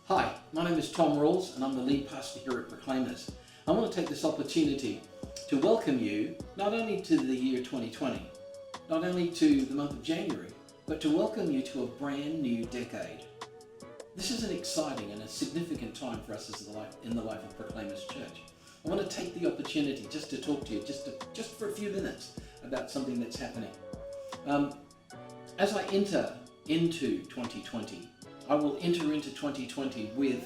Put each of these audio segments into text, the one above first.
Hi, my name is Tom Rawls and I'm the lead pastor here at Proclaimers. I want to take this opportunity to welcome you not only to the year 2020, not only to the month of January, but to welcome you to a brand new decade. This is an exciting and a significant time for us in the life of Proclaimers Church. I want to take the opportunity just to talk to you just for a few minutes about something that's happening. As I enter into 2020, I will enter into 2020 with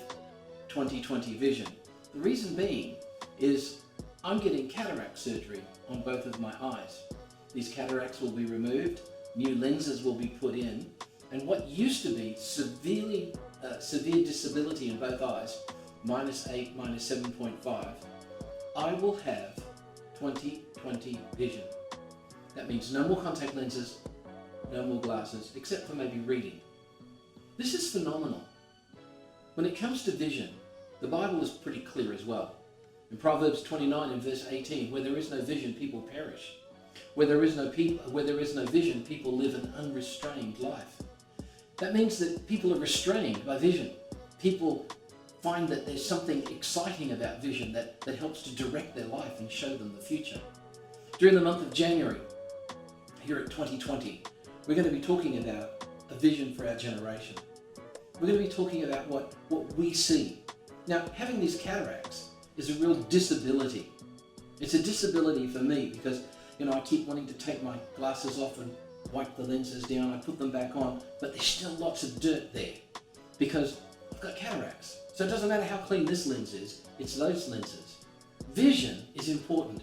2020 vision. The reason being is I'm getting cataract surgery on both of my eyes. These cataracts will be removed, new lenses will be put in, and what used to be severe disability in both eyes, -8, -7.5, I will have 2020 vision. That means no more contact lenses, no more glasses, except for maybe reading. This is phenomenal. When it comes to vision, the Bible is pretty clear as well. In Proverbs 29 and verse 18, where there is no vision, people perish. Where there is no vision, people live an unrestrained life. That means that people are restrained by vision. People find that there's something exciting about vision that helps to direct their life and show them the future. During the month of January, here at 2020, we're going to be talking about a vision for our generation. We're going to be talking about what we see. Now, having these cataracts is a real disability. It's a disability for me because, I keep wanting to take my glasses off and wipe the lenses down. I put them back on, but there's still lots of dirt there because I've got cataracts. So it doesn't matter how clean this lens is, it's those lenses. Vision is important.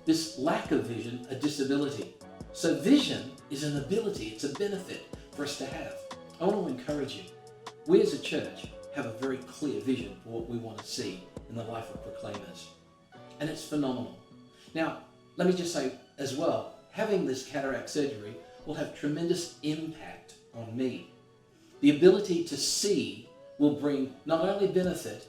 This lack of vision, a disability. So vision is an ability, it's a benefit for us to have. I want to encourage you. We as a church have a very clear vision for what we want to see in the life of Proclaimers. And it's phenomenal. Now, let me just say as well, having this cataract surgery will have tremendous impact on me. The ability to see will bring not only benefit,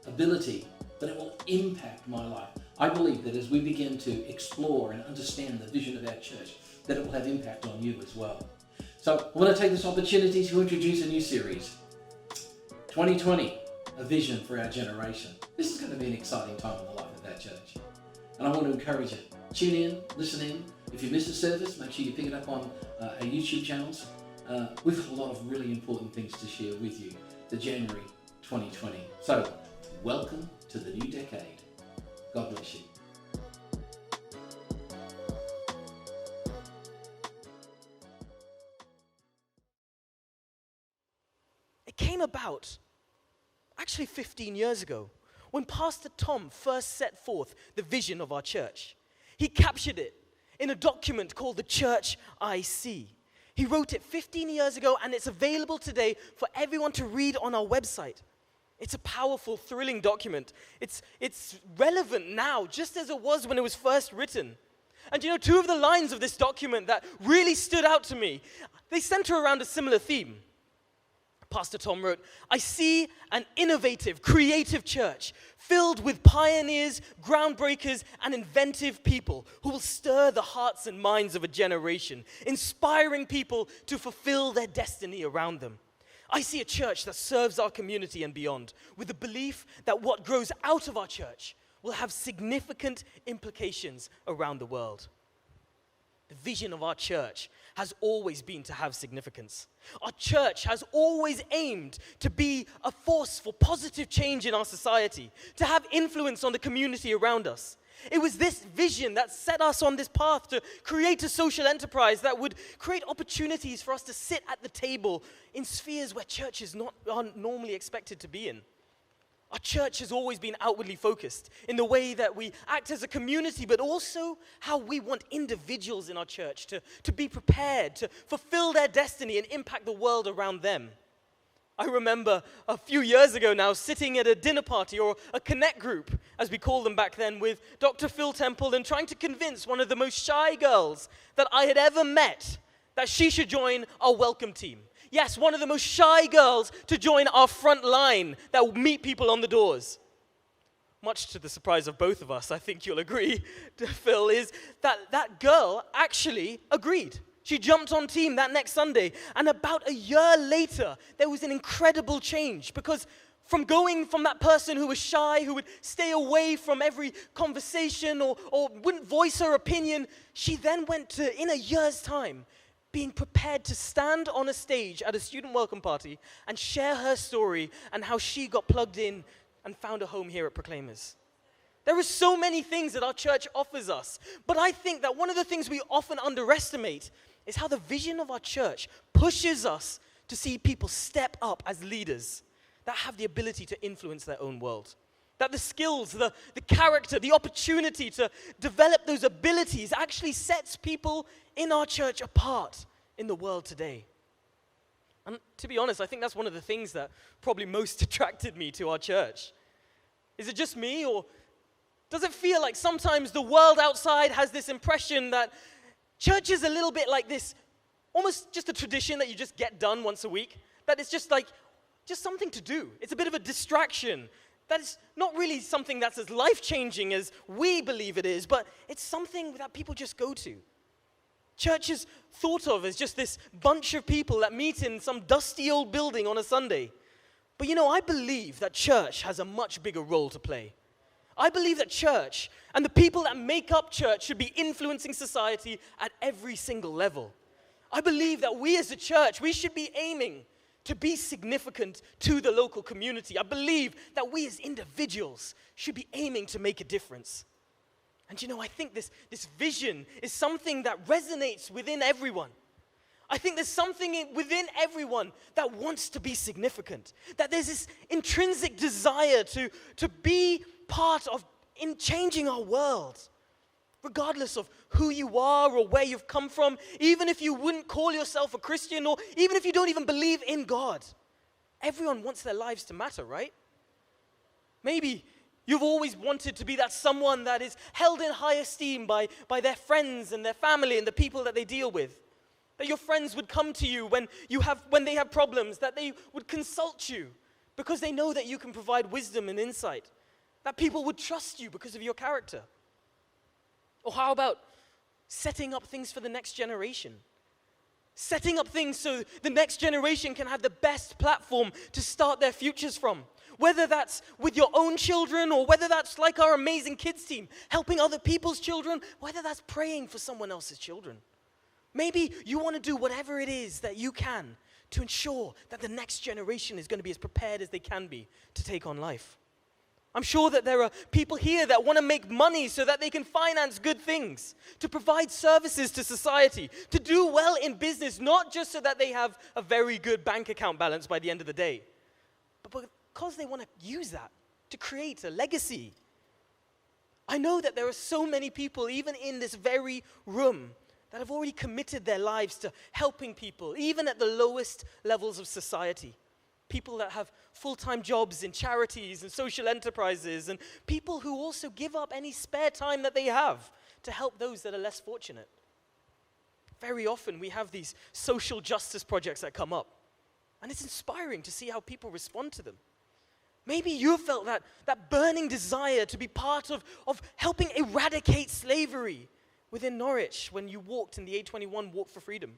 ability, but it will impact my life. I believe that as we begin to explore and understand the vision of our church, that it will have impact on you as well. So I want to take this opportunity to introduce a new series, 2020, a vision for our generation. This is going to be an exciting time in the life of our church. And I want to encourage you, tune in, listen in. If you miss a service, make sure you pick it up on our YouTube channels. We've got a lot of really important things to share with you, the January 2020. So, welcome to the new decade. God bless you. It came about actually 15 years ago when Pastor Tom first set forth the vision of our church. He captured it in a document called The Church I See. He wrote it 15 years ago and it's available today for everyone to read on our website. It's a powerful, thrilling document. It's relevant now, just as it was when it was first written. And two of the lines of this document that really stood out to me, they center around a similar theme. Pastor Tom wrote, "I see an innovative, creative church filled with pioneers, groundbreakers, and inventive people who will stir the hearts and minds of a generation, inspiring people to fulfill their destiny around them. I see a church that serves our community and beyond, with the belief that what grows out of our church will have significant implications around the world." The vision of our church has always been to have significance. Our church has always aimed to be a force for positive change in our society, to have influence on the community around us. It was this vision that set us on this path to create a social enterprise that would create opportunities for us to sit at the table in spheres where churches aren't normally expected to be in. Our church has always been outwardly focused in the way that we act as a community, but also how we want individuals in our church to be prepared, to fulfill their destiny and impact the world around them. I remember a few years ago now sitting at a dinner party or a connect group, as we called them back then, with Dr. Phil Temple and trying to convince one of the most shy girls that I had ever met that she should join our welcome team. Yes, one of the most shy girls to join our front line that will meet people on the doors. Much to the surprise of both of us, I think you'll agree, Phil, is that girl actually agreed. She jumped on team that next Sunday, and about a year later, there was an incredible change, because from going from that person who was shy, who would stay away from every conversation or wouldn't voice her opinion, she then went to, in a year's time, being prepared to stand on a stage at a student welcome party and share her story and how she got plugged in and found a home here at Proclaimers. There are so many things that our church offers us, but I think that one of the things we often underestimate is how the vision of our church pushes us to see people step up as leaders that have the ability to influence their own world. That the skills, the character, the opportunity to develop those abilities actually sets people in our church apart in the world today. And to be honest, I think that's one of the things that probably most attracted me to our church. Is it just me, or does it feel like sometimes the world outside has this impression that church is a little bit like this, almost just a tradition that you just get done once a week? That it's just something to do. It's a bit of a distraction. That is not really something that's as life-changing as we believe it is, but it's something that people just go to. Church is thought of as just this bunch of people that meet in some dusty old building on a Sunday. But I believe that church has a much bigger role to play. I believe that church and the people that make up church should be influencing society at every single level. I believe that we as a church, we should be aiming to be significant to the local community. I believe that we as individuals should be aiming to make a difference. And I think this vision is something that resonates within everyone. I think there's something within everyone that wants to be significant. That there's this intrinsic desire to be part of in changing our world. Regardless of who you are or where you've come from, even if you wouldn't call yourself a Christian, or even if you don't even believe in God, everyone wants their lives to matter, right? Maybe you've always wanted to be that someone that is held in high esteem by their friends and their family and the people that they deal with. That your friends would come to you when they have problems, that they would consult you because they know that you can provide wisdom and insight. That people would trust you because of your character. Or how about setting up things for the next generation? Setting up things so the next generation can have the best platform to start their futures from. Whether that's with your own children, or whether that's like our amazing kids team, helping other people's children, whether that's praying for someone else's children. Maybe you want to do whatever it is that you can to ensure that the next generation is going to be as prepared as they can be to take on life. I'm sure that there are people here that want to make money so that they can finance good things, to provide services to society, to do well in business, not just so that they have a very good bank account balance by the end of the day, but because they want to use that to create a legacy. I know that there are so many people, even in this very room, that have already committed their lives to helping people, even at the lowest levels of society. People that have full-time jobs in charities and social enterprises, and people who also give up any spare time that they have to help those that are less fortunate. Very often we have these social justice projects that come up, and it's inspiring to see how people respond to them. Maybe you felt that burning desire to be part of helping eradicate slavery within Norwich when you walked in the A21 Walk for Freedom.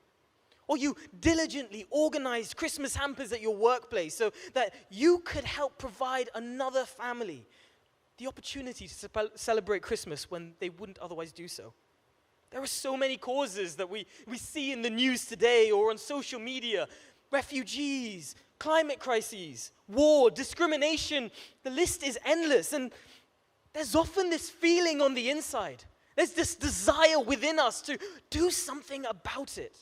Or you diligently organized Christmas hampers at your workplace so that you could help provide another family the opportunity to celebrate Christmas when they wouldn't otherwise do so. There are so many causes that we see in the news today or on social media. Refugees, climate crises, war, discrimination. The list is endless, and there's often this feeling on the inside. There's this desire within us to do something about it.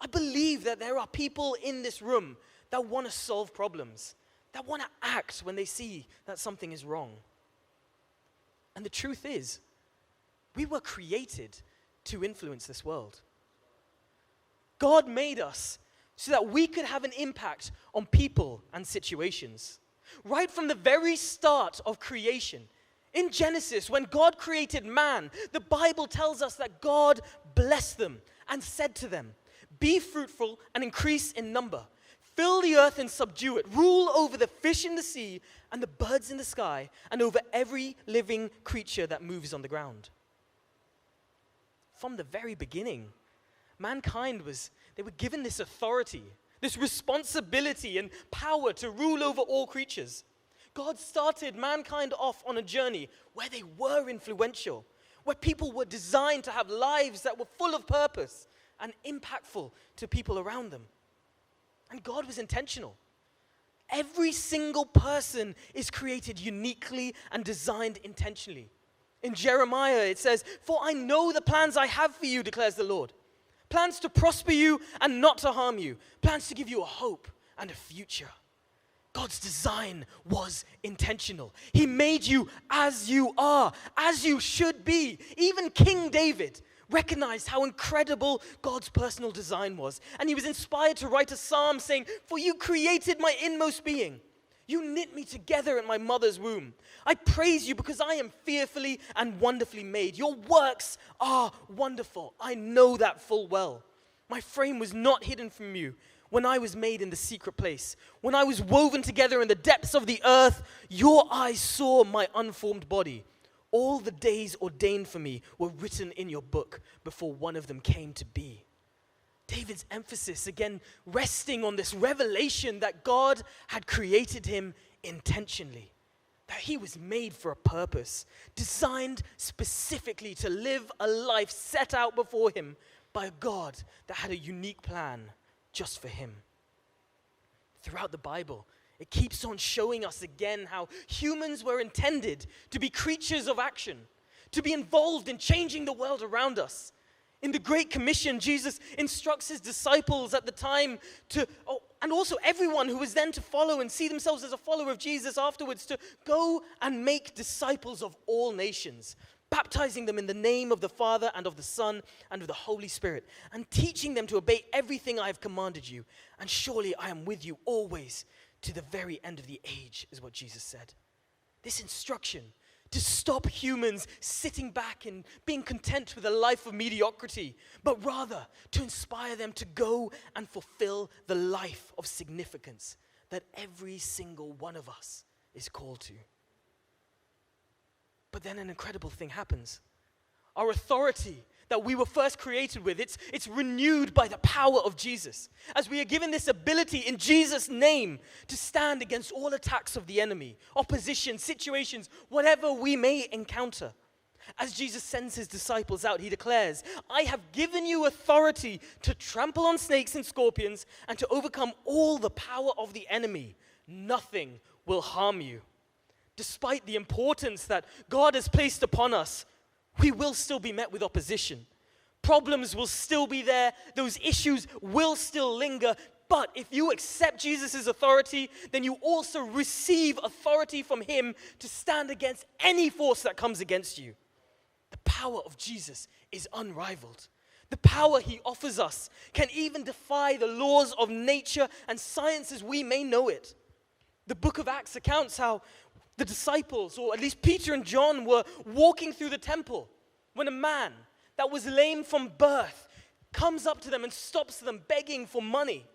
I believe that there are people in this room that want to solve problems, that want to act when they see that something is wrong. And the truth is, we were created to influence this world. God made us so that we could have an impact on people and situations. Right from the very start of creation, in Genesis, when God created man, the Bible tells us that God blessed them and said to them, "Be fruitful and increase in number. Fill the earth and subdue it. Rule over the fish in the sea and the birds in the sky and over every living creature that moves on the ground." From the very beginning, They were given this authority, this responsibility and power to rule over all creatures. God started mankind off on a journey where they were influential, where people were designed to have lives that were full of purpose and impactful to people around them. And God was intentional. Every single person is created uniquely and designed intentionally. In Jeremiah, it says, "For I know the plans I have for you, declares the Lord. Plans to prosper you and not to harm you. Plans to give you a hope and a future." God's design was intentional. He made you as you are, as you should be. Even King David recognized how incredible God's personal design was. And he was inspired to write a psalm saying, "For you created my inmost being. You knit me together in my mother's womb. I praise you because I am fearfully and wonderfully made. Your works are wonderful. I know that full well. My frame was not hidden from you when I was made in the secret place. When I was woven together in the depths of the earth, your eyes saw my unformed body. All the days ordained for me were written in your book before one of them came to be." David's emphasis, again, resting on this revelation that God had created him intentionally, that he was made for a purpose, designed specifically to live a life set out before him by a God that had a unique plan just for him. Throughout the Bible, it keeps on showing us again how humans were intended to be creatures of action, to be involved in changing the world around us. In the Great Commission, Jesus instructs his disciples at the time and also everyone who was then to follow and see themselves as a follower of Jesus afterwards, to go and make disciples of all nations, baptizing them in the name of the Father and of the Son and of the Holy Spirit, and teaching them to obey everything I have commanded you. And surely I am with you always to the very end of the age, is what Jesus said. This instruction to stop humans sitting back and being content with a life of mediocrity, but rather to inspire them to go and fulfill the life of significance that every single one of us is called to. But then an incredible thing happens. Our authority that we were first created with, it's renewed by the power of Jesus. As we are given this ability in Jesus' name to stand against all attacks of the enemy, opposition, situations, whatever we may encounter. As Jesus sends his disciples out, he declares, "I have given you authority to trample on snakes and scorpions and to overcome all the power of the enemy. Nothing will harm you." Despite the importance that God has placed upon us, we will still be met with opposition. Problems will still be there. Those issues will still linger. But if you accept Jesus' authority, then you also receive authority from him to stand against any force that comes against you. The power of Jesus is unrivaled. The power he offers us can even defy the laws of nature and science as we may know it. The book of Acts accounts how the disciples, or at least Peter and John, were walking through the temple when a man that was lame from birth comes up to them and stops them begging for money.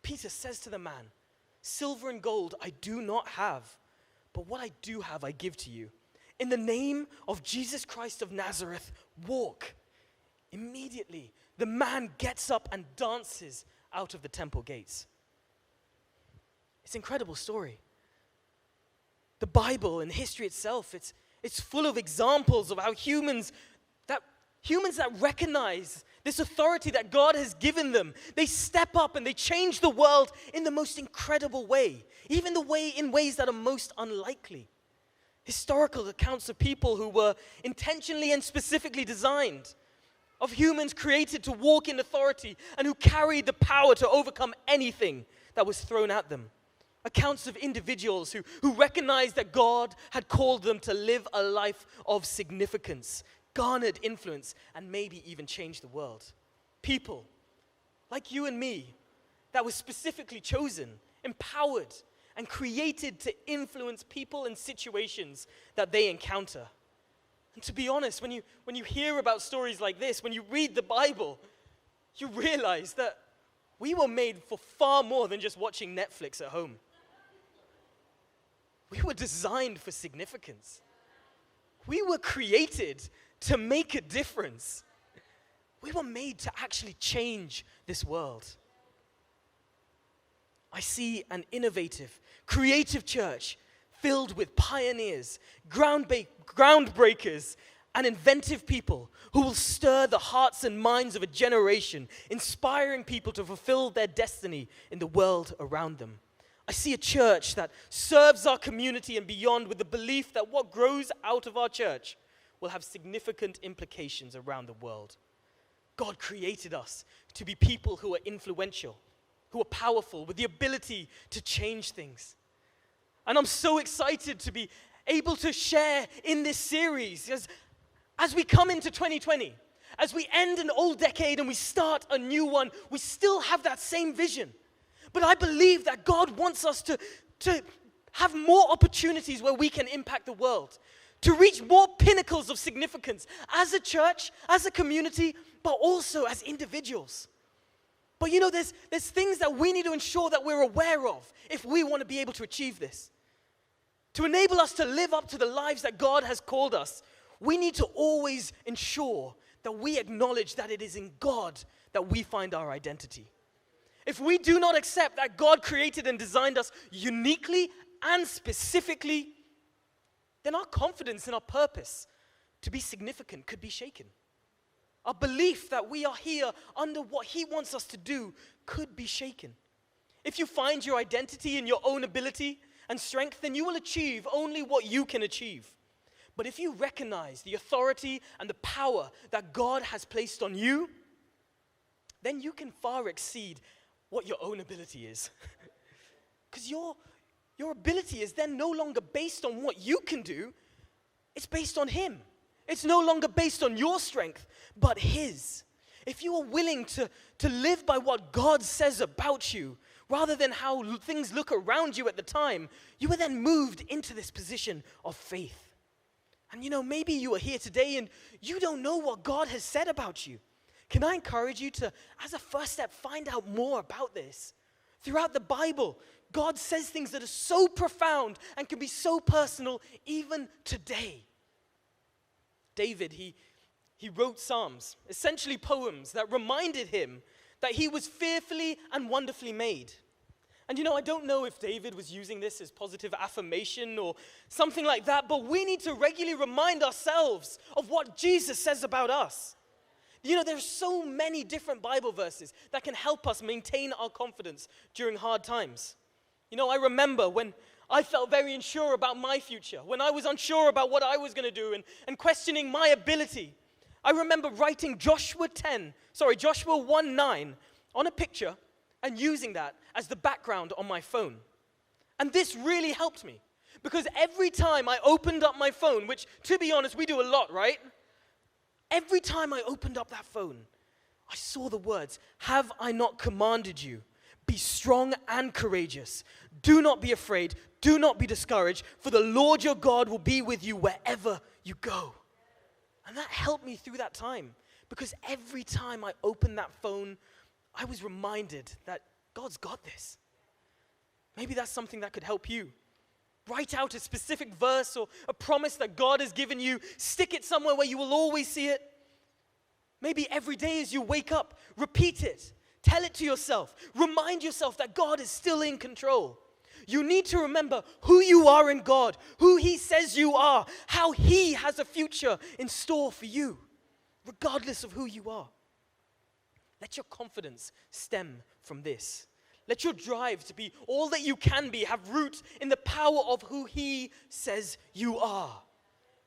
Peter says to the man, "Silver and gold I do not have, but what I do have I give to you. In the name of Jesus Christ of Nazareth, walk." Immediately, the man gets up and dances out of the temple gates. It's an incredible story. The Bible and history itself, it's full of examples of how humans that recognize this authority that God has given them, they step up and they change the world in the most incredible way, even in ways that are most unlikely. Historical accounts of people who were intentionally and specifically designed, of humans created to walk in authority and who carried the power to overcome anything that was thrown at them. Accounts of individuals who recognized that God had called them to live a life of significance, garnered influence, and maybe even changed the world. People like you and me that were specifically chosen, empowered, and created to influence people and situations that they encounter. And to be honest, when you hear about stories like this, when you read the Bible, you realize that we were made for far more than just watching Netflix at home. We were designed for significance. We were created to make a difference. We were made to actually change this world. I see an innovative, creative church filled with pioneers, groundbreakers, and inventive people who will stir the hearts and minds of a generation, inspiring people to fulfill their destiny in the world around them. I see a church that serves our community and beyond with the belief that what grows out of our church will have significant implications around the world. God created us to be people who are influential, who are powerful, with the ability to change things. And I'm so excited to be able to share in this series as we come into 2020, as we end an old decade and we start a new one, we still have that same vision. But I believe that God wants us to have more opportunities where we can impact the world, to reach more pinnacles of significance as a church, as a community, but also as individuals. But you know, there's things that we need to ensure that we're aware of if we want to be able to achieve this. To enable us to live up to the lives that God has called us, we need to always ensure that we acknowledge that it is in God that we find our identity. If we do not accept that God created and designed us uniquely and specifically, then our confidence in our purpose to be significant could be shaken. Our belief that we are here under what He wants us to do could be shaken. If you find your identity in your own ability and strength, then you will achieve only what you can achieve. But if you recognize the authority and the power that God has placed on you, then you can far exceed what your own ability is. Because your ability is then no longer based on what you can do, it's based on Him. It's no longer based on your strength, but His. If you are willing to live by what God says about you, rather than how things look around you at the time, you are then moved into this position of faith. And you know, maybe you are here today and you don't know what God has said about you. Can I encourage you to, as a first step, find out more about this? Throughout the Bible, God says things that are so profound and can be so personal even today. David, he wrote psalms, essentially poems that reminded him that he was fearfully and wonderfully made. And you know, I don't know if David was using this as positive affirmation or something like that, but we need to regularly remind ourselves of what Jesus says about us. You know, there's so many different Bible verses that can help us maintain our confidence during hard times. You know, I remember when I felt very unsure about my future, when I was unsure about what I was going to do and questioning my ability. I remember writing Joshua 1:9 on a picture and using that as the background on my phone. And this really helped me because every time I opened up my phone, which to be honest, we do a lot, right? Every time I opened up that phone, I saw the words, "Have I not commanded you? Be strong and courageous. Do not be afraid. Do not be discouraged, for the Lord your God will be with you wherever you go." And that helped me through that time because every time I opened that phone, I was reminded that God's got this. Maybe that's something that could help you. Write out a specific verse or a promise that God has given you. Stick it somewhere where you will always see it. Maybe every day as you wake up, repeat it. Tell it to yourself. Remind yourself that God is still in control. You need to remember who you are in God, who He says you are, how He has a future in store for you, regardless of who you are. Let your confidence stem from this. Let your drive to be all that you can be have root in the power of who He says you are.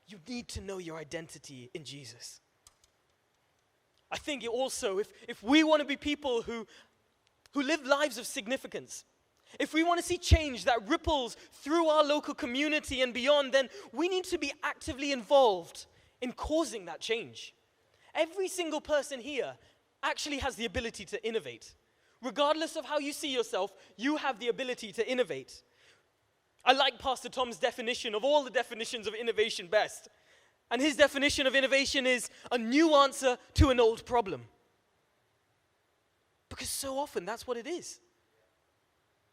You need to know your identity in Jesus. I think also, if we want to be people who live lives of significance, if we want to see change that ripples through our local community and beyond, then we need to be actively involved in causing that change. Every single person here actually has the ability to innovate. Regardless of how you see yourself, you have the ability to innovate. I like Pastor Tom's definition of all the definitions of innovation best. And his definition of innovation is a new answer to an old problem. Because so often that's what it is.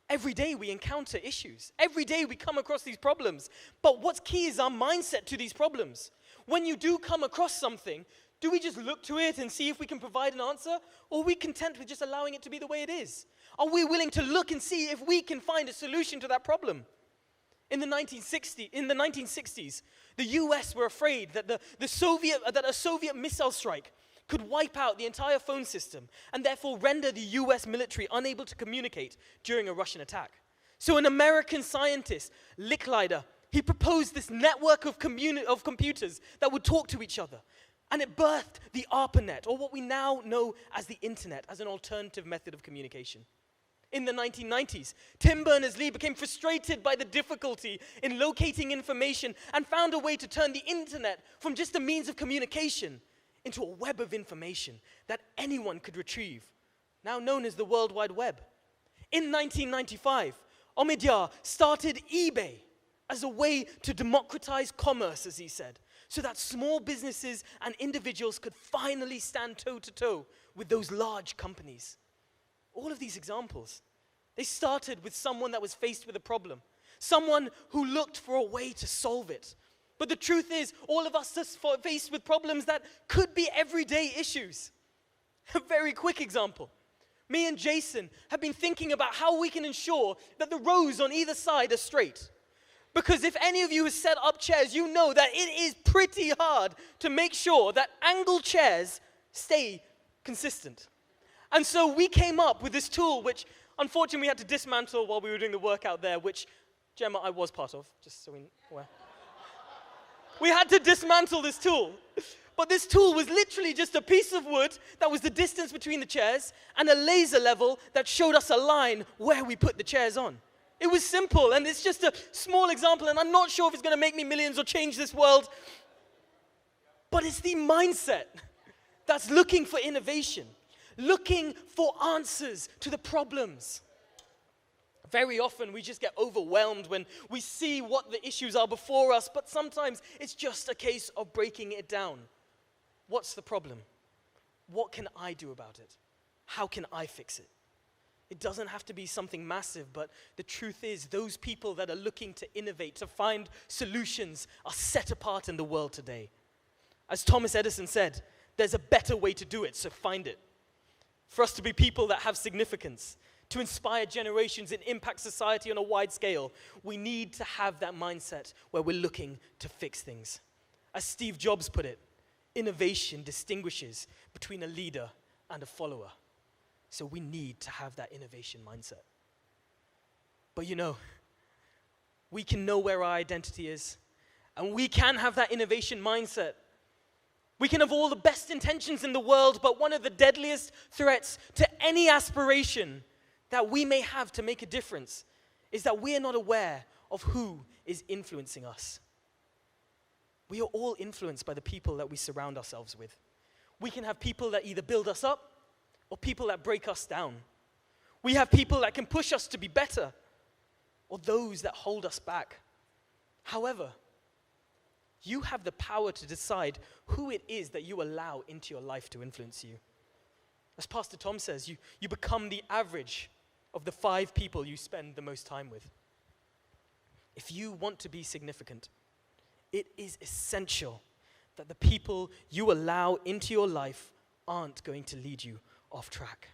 Every day we encounter issues. Every day we come across these problems. But what's key is our mindset to these problems. When you do come across something, Do we just look to it and see if we can provide an answer? Or are we content with just allowing it to be the way it is? Are we willing to look and see if we can find a solution to that problem? In the 1960s, the US were afraid that a Soviet missile strike could wipe out the entire phone system and therefore render the US military unable to communicate during a Russian attack. So an American scientist, Licklider, he proposed this network of computers that would talk to each other. And it birthed the ARPANET, or what we now know as the internet, as an alternative method of communication. In the 1990s, Tim Berners-Lee became frustrated by the difficulty in locating information and found a way to turn the internet from just a means of communication into a web of information that anyone could retrieve, now known as the World Wide Web. In 1995, Omidyar started eBay as a way to democratize commerce, as he said, so that small businesses and individuals could finally stand toe-to-toe with those large companies. All of these examples, they started with someone that was faced with a problem, someone who looked for a way to solve it. But the truth is, all of us are faced with problems that could be everyday issues. A very quick example. Me and Jason have been thinking about how we can ensure that the rows on either side are straight. Because if any of you have set up chairs, you know that it is pretty hard to make sure that angled chairs stay consistent. And so we came up with this tool, which unfortunately we had to dismantle while we were doing the workout there, which, Gemma, I was part of, just so we're aware. We had to dismantle this tool. But this tool was literally just a piece of wood that was the distance between the chairs and a laser level that showed us a line where we put the chairs on. It was simple, and it's just a small example, and I'm not sure if it's going to make me millions or change this world. But it's the mindset that's looking for innovation, looking for answers to the problems. Very often we just get overwhelmed when we see what the issues are before us, but sometimes it's just a case of breaking it down. What's the problem? What can I do about it? How can I fix it? It doesn't have to be something massive, but the truth is those people that are looking to innovate, to find solutions, are set apart in the world today. As Thomas Edison said, there's a better way to do it, so find it. For us to be people that have significance, to inspire generations and impact society on a wide scale, we need to have that mindset where we're looking to fix things. As Steve Jobs put it, innovation distinguishes between a leader and a follower. So we need to have that innovation mindset. But you know, we can know where our identity is, and we can have that innovation mindset. We can have all the best intentions in the world, but one of the deadliest threats to any aspiration that we may have to make a difference is that we are not aware of who is influencing us. We are all influenced by the people that we surround ourselves with. We can have people that either build us up or people that break us down. We have people that can push us to be better or those that hold us back. However, you have the power to decide who it is that you allow into your life to influence you. As Pastor Tom says, you become the average of the 5 people you spend the most time with. If you want to be significant, it is essential that the people you allow into your life aren't going to lead you off track.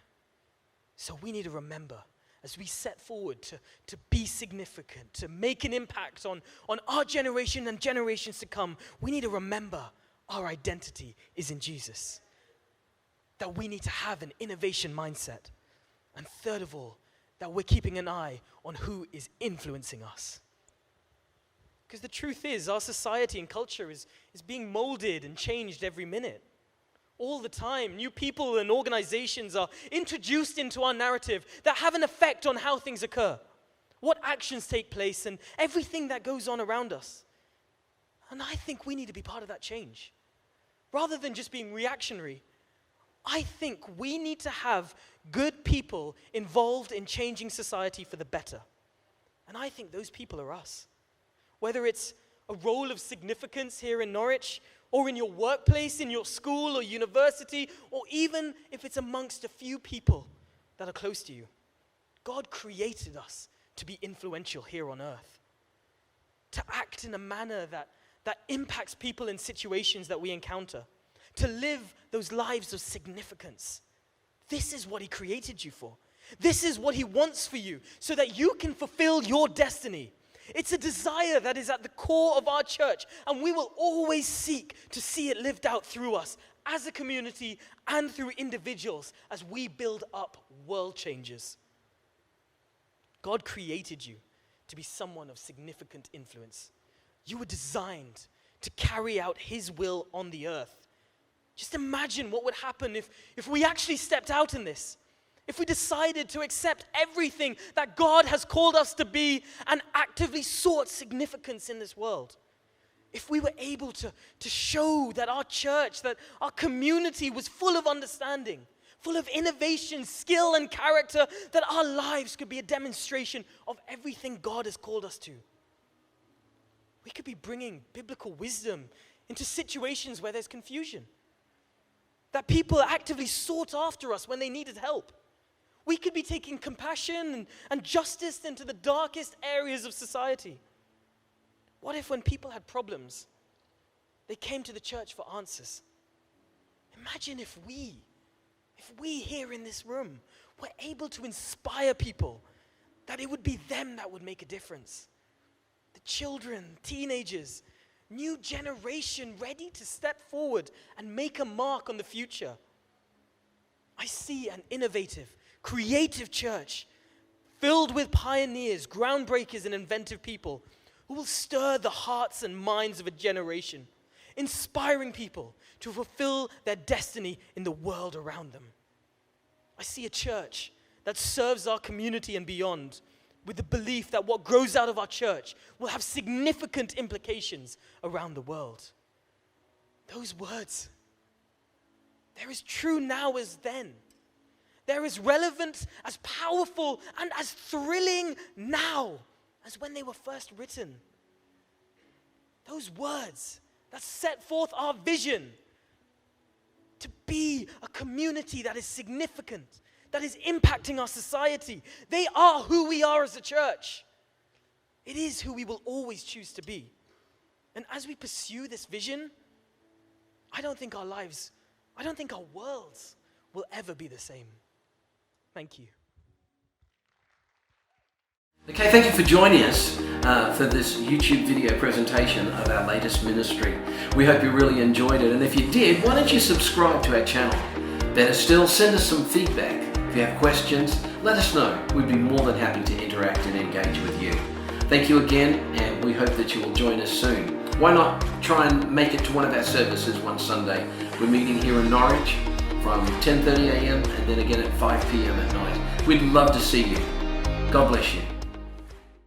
So we need to remember, as we set forward to be significant, to make an impact on our generation and generations to come, we need to remember our identity is in Jesus. That we need to have an innovation mindset. And third of all, that we're keeping an eye on who is influencing us. Because the truth is, our society and culture is being molded and changed every minute. All the time, new people and organizations are introduced into our narrative that have an effect on how things occur, what actions take place, and everything that goes on around us. And I think we need to be part of that change. Rather than just being reactionary, I think we need to have good people involved in changing society for the better. And I think those people are us. Whether it's a role of significance here in Norwich, or in your workplace, in your school or university, or even if it's amongst a few people that are close to you. God created us to be influential here on earth, to act in a manner that impacts people in situations that we encounter, to live those lives of significance. This is what he created you for. This is what he wants for you, so that you can fulfill your destiny. It's a desire that is at the core of our church, and we will always seek to see it lived out through us as a community and through individuals as we build up world changers. God created you to be someone of significant influence. You were designed to carry out his will on the earth. Just imagine what would happen if we actually stepped out in this. If we decided to accept everything that God has called us to be and actively sought significance in this world. If we were able to show that our church, that our community was full of understanding, full of innovation, skill, and character, that our lives could be a demonstration of everything God has called us to. We could be bringing biblical wisdom into situations where there's confusion. That people actively sought after us when they needed help. We could be taking compassion and justice into the darkest areas of society. What if when people had problems, they came to the church for answers? Imagine if we here in this room were able to inspire people, that it would be them that would make a difference. The children, teenagers, new generation ready to step forward and make a mark on the future. I see an innovative, creative church filled with pioneers, groundbreakers, and inventive people who will stir the hearts and minds of a generation, inspiring people to fulfill their destiny in the world around them. I see a church that serves our community and beyond, with the belief that what grows out of our church will have significant implications around the world. Those words, they're as true now as then. They're as relevant, as powerful, and as thrilling now as when they were first written. Those words that set forth our vision to be a community that is significant, that is impacting our society. They are who we are as a church. It is who we will always choose to be. And as we pursue this vision, I don't think our worlds will ever be the same. Thank you. Okay, thank you for joining us for this YouTube video presentation of our latest ministry. We hope you really enjoyed it, and if you did, why don't you subscribe to our channel? Better still, send us some feedback. If you have questions, let us know. We'd be more than happy to interact and engage with you. Thank you again, and we hope that you will join us soon. Why not try and make it to one of our services one Sunday? We're meeting here in Norwich from 10:30 a.m. and then again at 5 p.m. at night. We'd love to see you. God bless you.